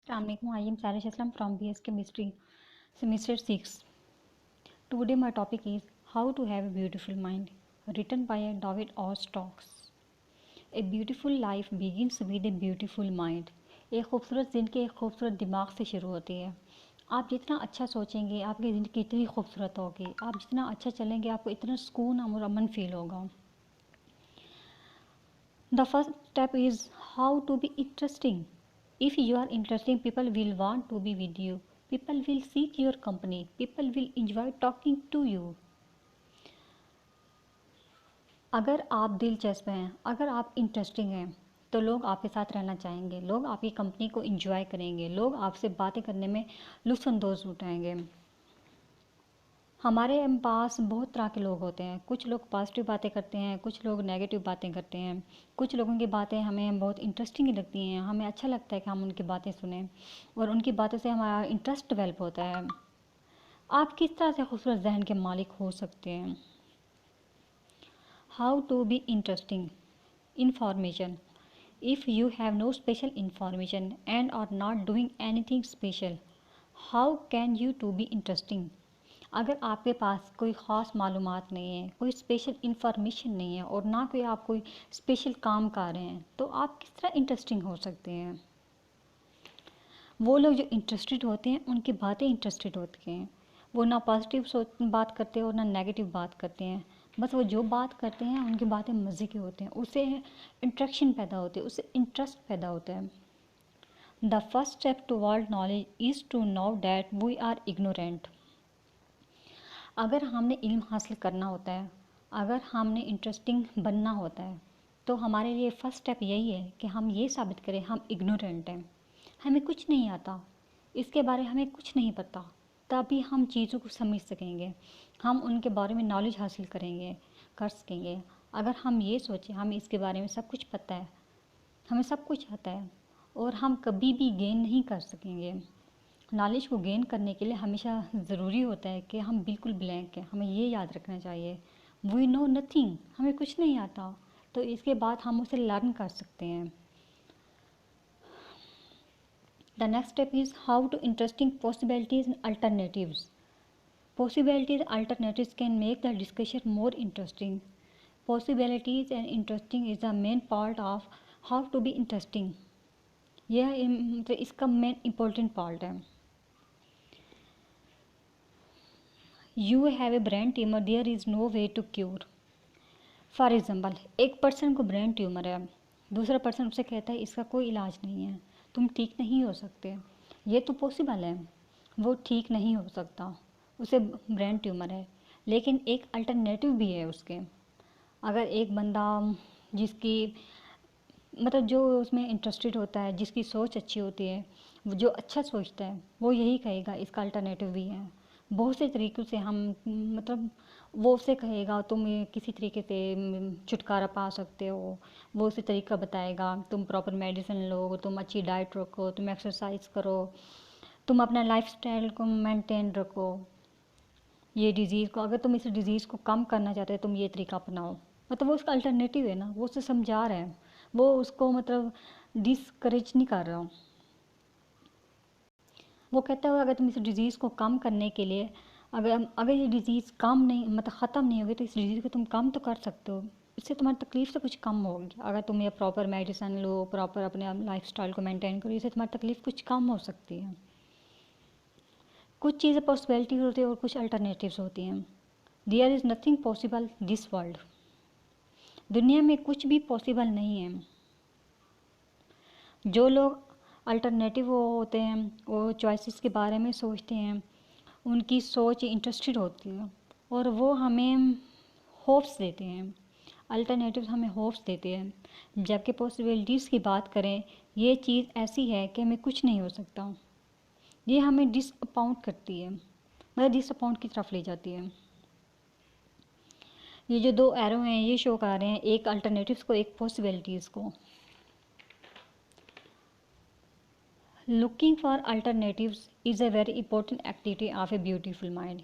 Assalamualaikum. I am Sarish Aslam from BS Chemistry, Semester 6. Today my topic is How to Have a Beautiful Mind, written by David O. Stokes. A beautiful life begins with a beautiful mind. एक खूबसूरत ज़िंदगी एक खूबसूरत दिमाग से शुरू होती है. आप जितना अच्छा सोचेंगे आपकी ज़िंदगी इतनी खूबसूरत होगी. आप जितना अच्छा चलेंगे आपको इतना सुकून और अमन फील होगा. The first step is how to be interesting. If you are interesting, people will want to be with you. People will seek your company. People will enjoy talking to you. अगर आप दिलचस्प हैं, अगर आप interesting हैं, तो लोग आपके साथ रहना चाहेंगे. लोग आपकी कंपनी को एंजॉय करेंगे. लोग आपसे बातें करने में लुत्फ़ अंदोज़ उठाएंगे. हमारे पास बहुत तरह के लोग होते हैं. कुछ लोग पॉजिटिव बातें करते हैं, कुछ लोग नेगेटिव बातें करते हैं. कुछ लोगों की बातें हमें बहुत इंटरेस्टिंग लगती हैं. हमें अच्छा लगता है कि हम उनकी बातें सुनें और उनकी बातों से हमारा इंटरेस्ट डेवलप होता है. आप किस तरह से खूबसूरत जहन के मालिक हो सकते हैं. How to be interesting. Information. If you have no special information and are not doing anything special, how can you to be interesting. अगर आपके पास कोई ख़ास मालूमात नहीं है, कोई स्पेशल इन्फॉर्मेशन नहीं है और ना कोई आप कोई स्पेशल काम कर रहे हैं, तो आप किस तरह इंटरेस्टिंग हो सकते हैं. वो लोग जो इंटरेस्टेड होते हैं उनकी बातें इंटरेस्टेड होती हैं. वो ना पॉजिटिव बात करते हैं और ना नेगेटिव बात करते हैं. बस वो जो बात करते हैं उनकी बातें मज़े की होती हैं. उससे इंट्रैक्शन पैदा होती है, उससे इंटरेस्ट पैदा होता है. The first step toward knowledge is to know that we are ignorant. अगर हमने इल्म हासिल करना होता है, अगर हमने इंटरेस्टिंग बनना होता है, तो हमारे लिए फ़र्स्ट स्टेप यही है कि हम ये साबित करें हम इग्नोरेंट हैं. हमें कुछ नहीं आता, इसके बारे में हमें कुछ नहीं पता. तभी हम चीज़ों को समझ सकेंगे, हम उनके बारे में नॉलेज हासिल कर सकेंगे. अगर हम ये सोचें हमें इसके बारे में सब कुछ पता है, हमें सब कुछ आता है, और हम कभी भी गेन नहीं कर सकेंगे. नॉलेज को गेन करने के लिए हमेशा ज़रूरी होता है कि हम बिल्कुल ब्लैंक हैं. हमें ये याद रखना चाहिए, वी नो नथिंग. हमें कुछ नहीं आता, तो इसके बाद हम उसे लर्न कर सकते हैं. The next step is how to interesting possibilities and alternatives. Possibilities and alternatives can make the discussion more interesting. Possibilities and interesting is the main part of how to be interesting. यह मतलब इसका main important part है. You have a brain tumour, there is no way to cure. For example, एक person को brain tumour है, दूसरा person उससे कहता है इसका कोई इलाज नहीं है, तुम ठीक नहीं हो सकते. ये तो पॉसिबल है, वो ठीक नहीं हो सकता, उसे ब्रेन ट्यूमर है. लेकिन एक अल्टरनेटिव भी है उसके. अगर एक बंदा जिसकी मतलब जो उसमें इंटरेस्टेड होता है, जिसकी सोच अच्छी होती है, जो अच्छा सोचता है, वो यही कहेगा इसका अल्टरनेटिव भी है. बहुत से तरीक़ों से हम मतलब वो उसे कहेगा तुम ये किसी तरीके से छुटकारा पा सकते हो. वो उसे तरीका बताएगा, तुम प्रॉपर मेडिसिन लो, तुम अच्छी डाइट रखो, तुम एक्सरसाइज करो, तुम अपना लाइफस्टाइल को मेंटेन रखो. ये डिज़ीज़ को अगर तुम इस डिज़ीज़ को कम करना चाहते हो तुम ये तरीका अपनाओ. मतलब वो उसका अल्टरनेटिव है ना, वो उसे समझा रहा है, वो उसको मतलब डिस्करेज नहीं कर रहा. वो कहता है अगर तुम इस डिज़ीज़ को कम करने के लिए अगर ये डिज़ीज़ कम नहीं मतलब ख़त्म नहीं होगी तो इस डिज़ीज़ को तुम कम तो कर सकते हो. इससे तुम्हारी तकलीफ़ तो कुछ कम होगी. अगर तुम ये प्रॉपर मेडिसिन लो, प्रॉपर अपने लाइफस्टाइल को मेंटेन करो, इससे तुम्हारी तकलीफ़ कुछ कम हो सकती है. कुछ चीज़ें पॉसिबिलिटी होती है और कुछ अल्टरनेटिव्स होती हैं. There is nothing possible this world. दुनिया में कुछ भी पॉसिबल नहीं है. जो लोग अल्टरनेटिव वो होते हैं, वो चॉइसेस के बारे में सोचते हैं, उनकी सोच इंटरेस्टेड होती है और वो हमें होप्स देते हैं. अल्टरनेटिव्स हमें होप्स देते हैं. जबकि पॉसिबिलिटीज़ की बात करें, ये चीज़ ऐसी है कि हमें कुछ नहीं हो सकता. ये हमें डिसअपॉइंट करती है, मतलब डिसअपॉइंट की तरफ ले जाती है. ये जो दो एरो हैं ये शो कर रहे हैं एक अल्टरनेटिव्स को, एक पॉसिबिलिटीज़ को. Looking for alternatives is a very important activity of a beautiful mind.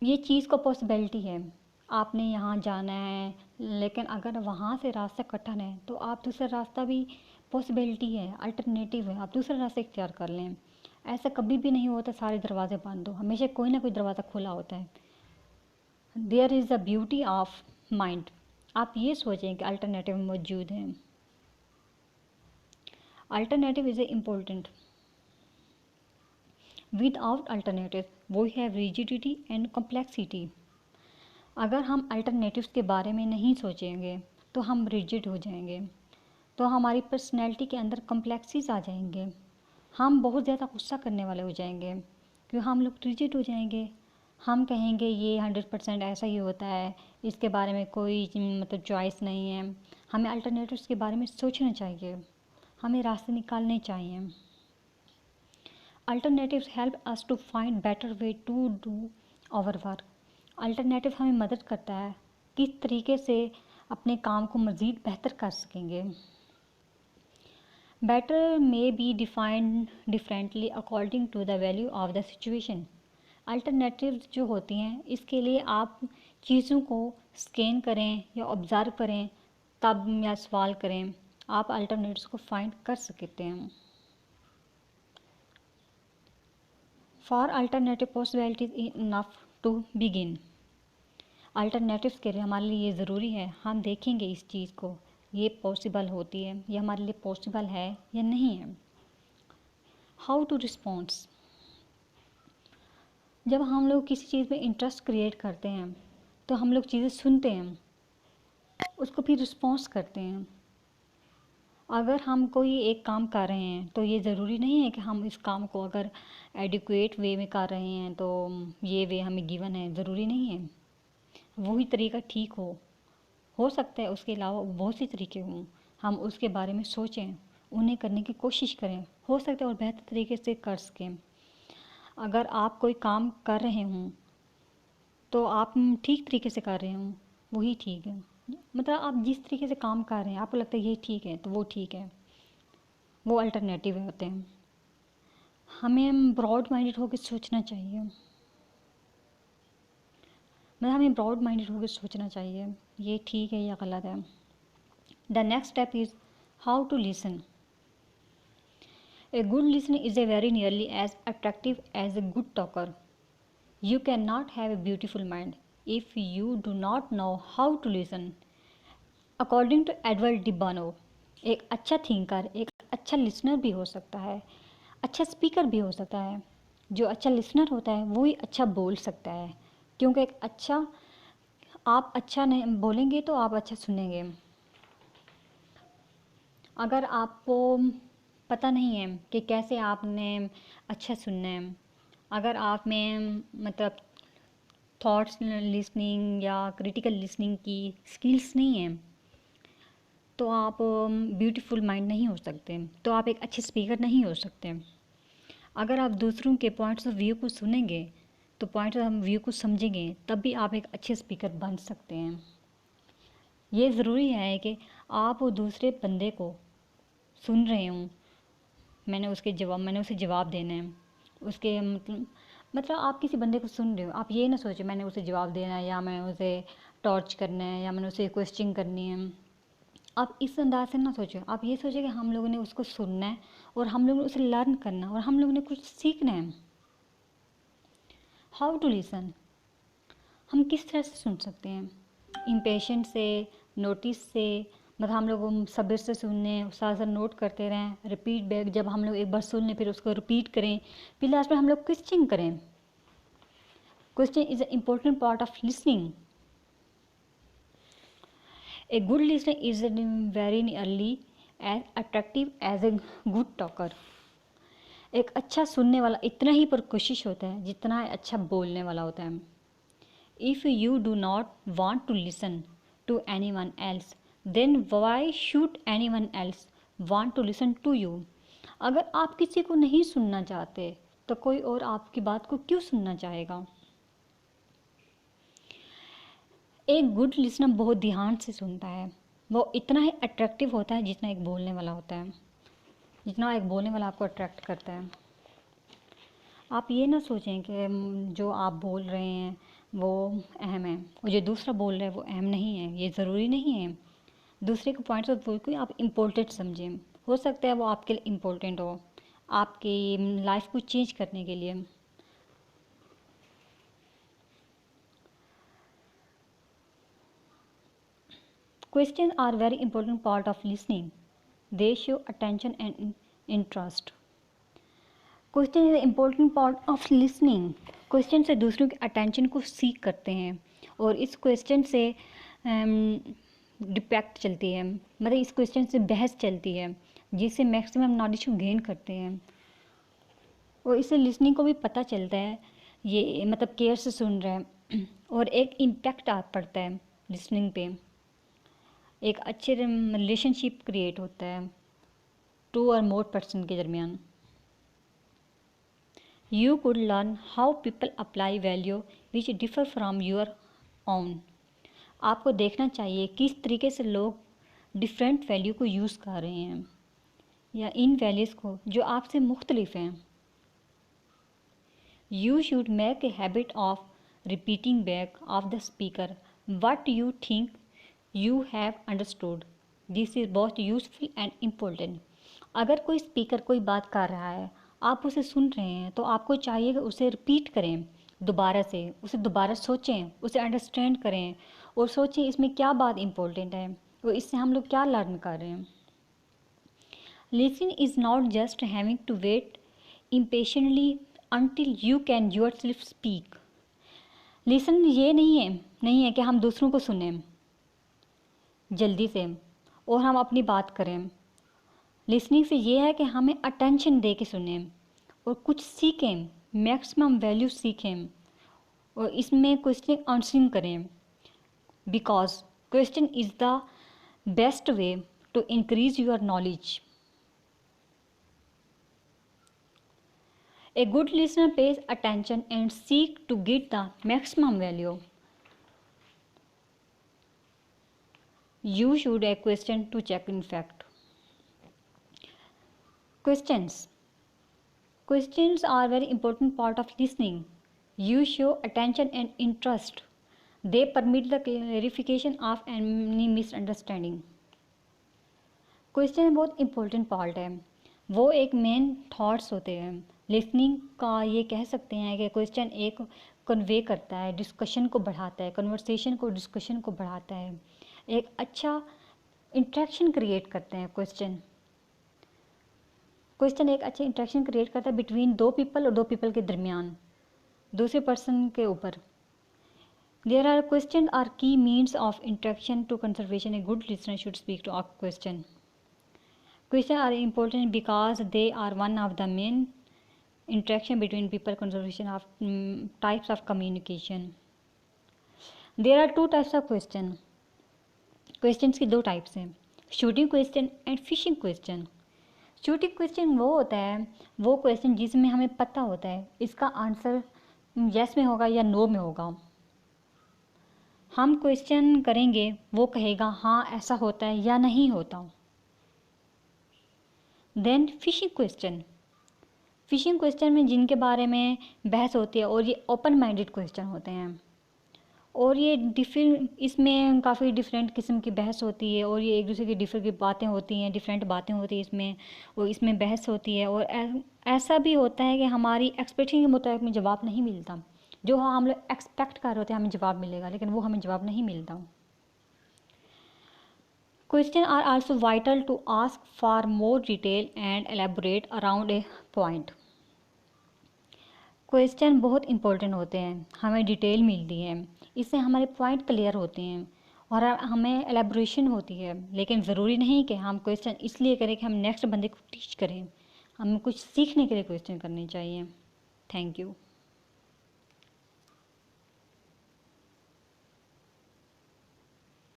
ये चीज़ को पॉसिबिलिटी है, आपने यहाँ जाना है, लेकिन अगर वहाँ से रास्ता कठिन है तो आप दूसरा रास्ता भी पॉसिबिलिटी है, अल्टरनेटिव है, आप दूसरा रास्ता इख्तियार कर लें। ऐसा कभी भी नहीं होता सारे दरवाजे बंद हो, हमेशा कोई ना कोई दरवाज़ा खुला होता है। There is the beauty of mind. आप ये सोचें कि अल्टरनेटिव मौजूद है। Alternative is important. Without alternative we have rigidity and complexity. अगर हम अल्टरनेटिव्स के बारे में नहीं सोचेंगे तो हम रिजिड हो जाएंगे, तो हमारी पर्सनैलिटी के अंदर कॉम्प्लेक्सीज आ जाएंगे, हम बहुत ज़्यादा गुस्सा करने वाले हो जाएंगे, क्योंकि हम लोग रिजिड हो जाएंगे। हम कहेंगे ये 100% ऐसा ही होता है, इसके बारे में कोई मतलब चॉइस नहीं है। हमें अल्टरनेटिव्स के बारे में सोचना चाहिए, हमें रास्ते निकालने चाहिए। Alternatives help us to find better way to do our work. Alternative हमें मदद करता है किस तरीके से अपने काम को मज़ीद बेहतर कर सकेंगे। Better may be defined differently according to the value of the situation. Alternative जो होती हैं इसके लिए आप चीज़ों को स्कैन करें या ऑब्ज़र्व करें, तब या सवाल करें, आप अल्टरनेटिव्स को फाइंड कर सकते हैं। For alternative possibilities enough to begin. Alternatives के लिए हमारे लिए ये ज़रूरी है हम देखेंगे इस चीज़ को, ये पॉसिबल होती है, ये हमारे लिए पॉसिबल है या नहीं है। How to response. जब हम लोग किसी चीज़ में इंटरेस्ट क्रिएट करते हैं तो हम लोग चीज़ें सुनते हैं, उसको फिर रिस्पॉन्स करते हैं। अगर हम कोई एक काम कर रहे हैं तो ये ज़रूरी नहीं है कि हम इस काम को अगर एडिक्वेट वे में कर रहे हैं तो ये वे हमें गिवन है, ज़रूरी नहीं है वही तरीका ठीक हो सकता है उसके अलावा बहुत से तरीके हों, हम उसके बारे में सोचें, उन्हें करने की कोशिश करें, हो सकता है और बेहतर तरीके से कर सकें। अगर आप कोई काम कर रहे हों तो आप ठीक तरीके से कर रहे हों, वही ठीक है। मतलब आप जिस तरीके से काम कर रहे हैं आपको लगता है ये ठीक है तो वो ठीक है, वो अल्टरनेटिव होते हैं। हमें ब्रॉड माइंडेड होकर सोचना चाहिए, मतलब हमें ब्रॉड माइंडेड होकर सोचना चाहिए ये ठीक है या गलत है। The next step is how to listen. A good listener is a very nearly as attractive as a good talker. You cannot have a beautiful mind if you do not know how to listen. According to Edward de Bono, एक अच्छा thinker एक अच्छा listener भी हो सकता है, अच्छा speaker भी हो सकता है। जो अच्छा लिसनर होता है वो ही अच्छा बोल सकता है, क्योंकि एक अच्छा आप अच्छा नहीं बोलेंगे तो आप अच्छा सुनेंगे। अगर आपको पता नहीं है कि कैसे आपने अच्छा सुनना है, अगर आप में मतलब थॉट्स लिसनिंग या क्रिटिकल लिसनिंग की स्किल्स नहीं है तो आप ब्यूटीफुल माइंड नहीं हो सकते, तो आप एक अच्छे स्पीकर नहीं हो सकते। अगर आप दूसरों के पॉइंट्स ऑफ व्यू को सुनेंगे तो पॉइंट्स ऑफ व्यू को समझेंगे तब भी आप एक अच्छे स्पीकर बन सकते हैं। ये ज़रूरी है कि आप वो दूसरे बंदे को सुन रहे हों, मैंने उसे जवाब देना है, उसके मतलब आप किसी बंदे को सुन रहे हो, आप ये ना सोचो मैंने उसे जवाब देना है या मैं उसे टॉर्च करना है या मैंने उसे क्वेश्चन करनी है। आप इस अंदाज से ना सोचो, आप ये सोचो कि हम लोगों ने उसको सुनना है और हम लोगों ने उसे लर्न करना है और हम लोगों ने कुछ सीखना है। हाउ टू लिसन, हम किस तरह से सुन सकते हैं? इम्पेशेंट से, नोटिस से, मतलब हम लोग सब्र से सुनने, साथ साथ नोट करते रहें, रिपीट बैक, जब हम लोग एक बार सुन लें फिर उसको रिपीट करें, फिर लास्ट में हम लोग क्वेश्चन करें। Question is a important part of listening. A good listener is very nearly as attractive as a good talker. एक अच्छा सुनने वाला इतना ही पर कोशिश होता है जितना अच्छा बोलने वाला होता है। If you do not want to listen to anyone else then why should anyone else want to listen to you. अगर आप किसी को नहीं सुनना चाहते तो कोई और आपकी बात को क्यों सुनना चाहेगा? एक गुड लिसनर बहुत ध्यान से सुनता है, वो इतना ही अट्रैक्टिव होता है जितना एक बोलने वाला होता है, जितना एक बोलने वाला आपको अट्रैक्ट करता है। आप ये ना सोचें कि जो आप बोल रहे हैं वो अहम है, और जो दूसरा बोल रहा है वो अहम नहीं है। ये ज़रूरी नहीं है दूसरे को पॉइंट्स ऑफ व्यू को आप इम्पोर्टेंट समझें। हो सकता है वो आपके लिए इम्पोर्टेंट हो, आपकी लाइफ को चेंज करने के लिए। Question are very important part of listening, they show attention and interest. Question is important part of listening. Question से दूसरों के अटेंशन को सीख करते हैं, और इस क्वेश्चन से डिपेक्ट चलती है, मतलब इस क्वेश्चन से बहस चलती है, जिससे मैक्सिमम नॉलेज को गेन करते हैं। और इससे लिसनिंग को भी पता चलता है ये मतलब केयर से सुन रहे हैं, और एक इम्पैक्ट आ पड़ता है लिसनिंग पे। एक अच्छे रिलेशनशिप क्रिएट होता है टू और मोर पर्सन के दरमियान। You could learn how people apply value which differ from your own. आपको देखना चाहिए किस तरीके से लोग डिफरेंट वैल्यू को यूज़ कर रहे हैं, या इन वैल्यूज़ को जो आपसे मुख्तलिफ हैं। You should make a habit of repeating back of the speaker what you think you have understood. This is both useful and important. अगर कोई स्पीकर कोई बात कर रहा है, आप उसे सुन रहे हैं, तो आपको चाहिए कि उसे रिपीट करें दोबारा से, उसे दोबारा सोचें, उसे अंडरस्टैंड करें, और सोचें इसमें क्या बात इम्पोर्टेंट है और इससे हम लोग क्या लर्न कर रहे हैं। Listening is not just having to wait impatiently until you can yourself speak. Listen ये नहीं है कि हम दूसरों को सुने जल्दी से और हम अपनी बात करें। लिसनिंग से ये है कि हमें अटेंशन दे के सुने और कुछ सीखें, मैक्सिमम वैल्यू सीखें, और इसमें क्वेश्चन आंसरिंग करें, because question is the best way to increase your knowledge. A good listener pays attention and seek to get the maximum value. You should a question to check in fact. Questions. Questions are very important part of listening. You show attention and interest. They permit the clarification of any misunderstanding. Question बहुत important part है, वो एक main thoughts होते हैं listening का। ये कह सकते हैं कि क्वेश्चन एक कन्वे करता है, डिस्कशन को बढ़ाता है, कन्वर्सेशन को डिस्कशन को बढ़ाता है, एक अच्छा इंट्रैक्शन क्रिएट करते हैं क्वेश्चन एक अच्छा इंट्रैक्शन क्रिएट करता है बिटवीन दो पीपल और दो पीपल के दरमियान, दूसरे पर्सन के ऊपर। There are question are key means of interaction to conservation. A good listener should speak to our question. Questions are important because they are one of the main interaction between people, conservation of types of communication. There are two types of question. Questions की दो types हैं, shooting question and fishing question. Shooting question वो होता है, वो question जिसमें हमें पता होता है इसका आंसर यस में होगा या नो में होगा. हम क्वेश्चन करेंगे, वो कहेगा हाँ ऐसा होता है या नहीं होता. देन फिशिंग क्वेश्चन में जिनके बारे में बहस होती है, और ये ओपन माइंडेड क्वेश्चन होते हैं, और ये इसमें काफ़ी डिफरेंट किस्म की बहस होती है, और ये एक दूसरे की डिफरेंट बातें होती हैं, डिफरेंट बातें होती हैं इसमें, और इसमें बहस होती है. और ऐसा भी होता है कि हमारी एक्सपेक्टेशन के मुताबिक में जवाब नहीं मिलता. जो हम लोग एक्सपेक्ट कर रहे होते हैं हमें जवाब मिलेगा, लेकिन वो हमें जवाब नहीं मिलता. Questions are also vital to ask for more detail and elaborate around a point. Question बहुत इंपॉर्टेंट होते हैं, हमें डिटेल मिलती है, इससे हमारे पॉइंट क्लियर होते हैं और हमें एलेबोरेशन होती है. लेकिन ज़रूरी नहीं कि हम क्वेश्चन इसलिए करें कि हम नेक्स्ट बंदे को टीच करें. हमें कुछ सीखने के लिए क्वेश्चन करने चाहिए. Thank you.